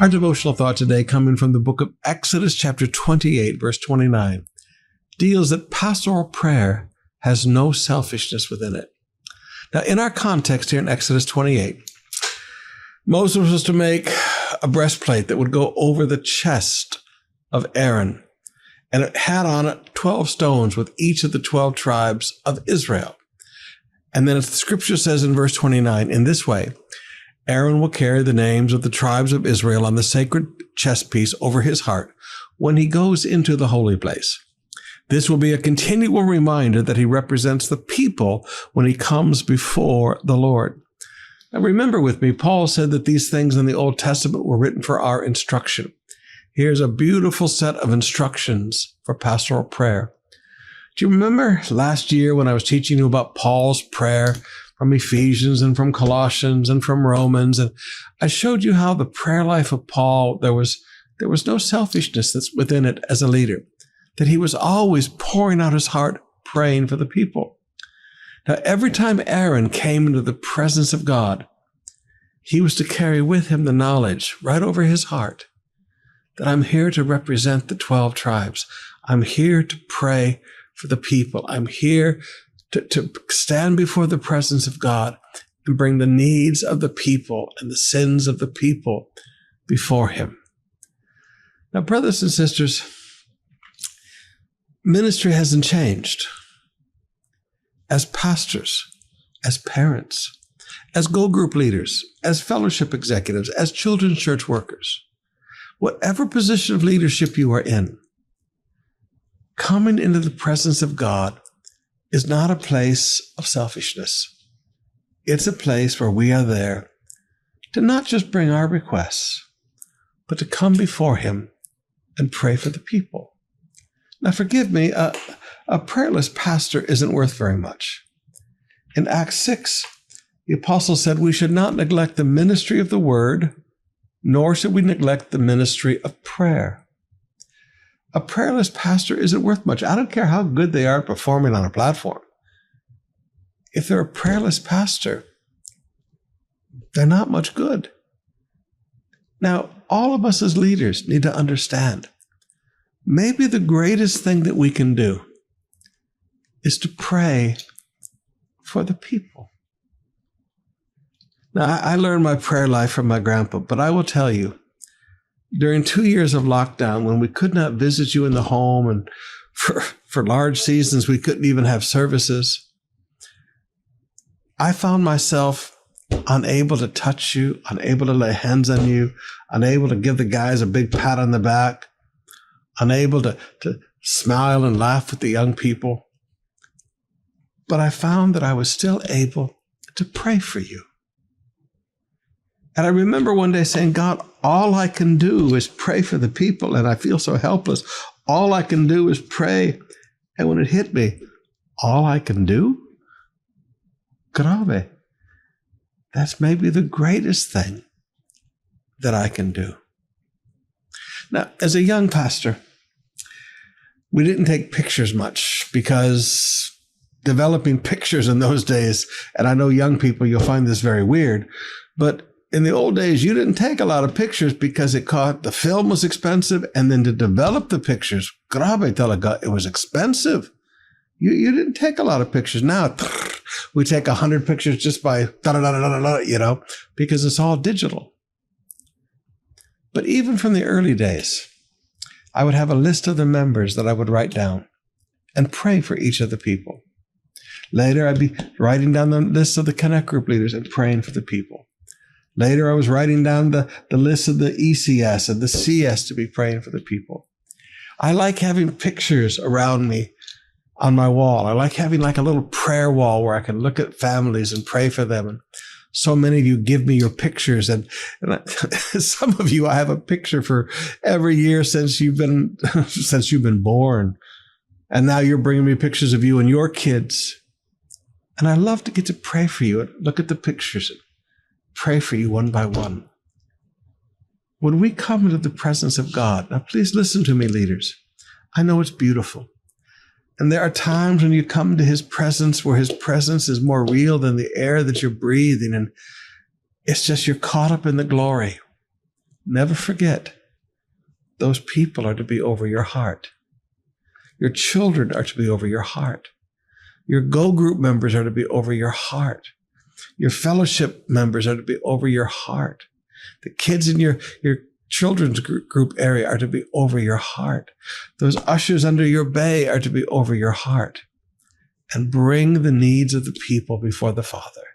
Our devotional thought today, coming from the book of Exodus chapter 28, verse 29, deals that pastoral prayer has no selfishness within it. Now, in our context here in Exodus 28, Moses was to make a breastplate that would go over the chest of Aaron, and it had on it 12 stones with each of the 12 tribes of Israel. And then the scripture says in verse 29, in this way, Aaron will carry the names of the tribes of Israel on the sacred chestpiece over his heart when he goes into the holy place. This will be a continual reminder that he represents the people when he comes before the Lord. Now remember with me, Paul said that these things in the Old Testament were written for our instruction. Here's a beautiful set of instructions for pastoral prayer. Do you remember last year when I was teaching you about Paul's prayer from Ephesians and from Colossians and from Romans? And I showed you how the prayer life of Paul, there was no selfishness that's within it as a leader, that he was always pouring out his heart, praying for the people. Now, every time Aaron came into the presence of God, he was to carry with him the knowledge right over his heart that I'm here to represent the 12 tribes. I'm here to pray for the people. I'm here to stand before the presence of God and bring the needs of the people and the sins of the people before him. Now, brothers and sisters, ministry hasn't changed. As pastors, as parents, as Go Group leaders, as fellowship executives, as children's church workers, whatever position of leadership you are in, coming into the presence of God is not a place of selfishness. It's a place where we are there to not just bring our requests, but to come before him and pray for the people. Now, forgive me, a prayerless pastor isn't worth very much. In Acts 6, the apostle said we should not neglect the ministry of the word, nor should we neglect the ministry of prayer. A prayerless pastor isn't worth much. I don't care how good they are at performing on a platform. If they're a prayerless pastor, they're not much good. Now, all of us as leaders need to understand, maybe the greatest thing that we can do is to pray for the people. Now, I learned my prayer life from my grandpa, but I will tell you, during 2 years of lockdown, when we could not visit you in the home, and for large seasons we couldn't even have services, I found myself unable to touch you, unable to lay hands on you, unable to give the guys a big pat on the back, unable to smile and laugh with the young people. But I found that I was still able to pray for you. And I remember one day saying, God, all I can do is pray for the people, and I feel so helpless. All I can do is pray. And when it hit me, all I can do? Grave. That's maybe the greatest thing that I can do. Now, as a young pastor, we didn't take pictures much because developing pictures in those days, and I know young people, you'll find this very weird, but in the old days, you didn't take a lot of pictures because the film was expensive, and then to develop the pictures, it was expensive. You didn't take a lot of pictures. Now, we take 100 pictures just by because it's all digital. But even from the early days, I would have a list of the members that I would write down and pray for each of the people. Later, I'd be writing down the list of the Connect Group leaders and praying for the people. Later, I was writing down the list of the ECS and the CS to be praying for the people. I like having pictures around me on my wall. I like having like a little prayer wall where I can look at families and pray for them. And so many of you give me your pictures, and some of you, I have a picture for every year since you've been born. And now you're bringing me pictures of you and your kids. And I love to get to pray for you and look at the pictures and pray for you one by one. When we come into the presence of God, now please listen to me, leaders. I know it's beautiful. And there are times when you come to his presence where his presence is more real than the air that you're breathing. And it's just you're caught up in the glory. never forget, those people are to be over your heart. Your children are to be over your heart. Your Go group members are to be over your heart. Your fellowship members are to be over your heart. The kids in your children's group area are to be over your heart. Those ushers under your bay are to be over your heart. And bring the needs of the people before the Father.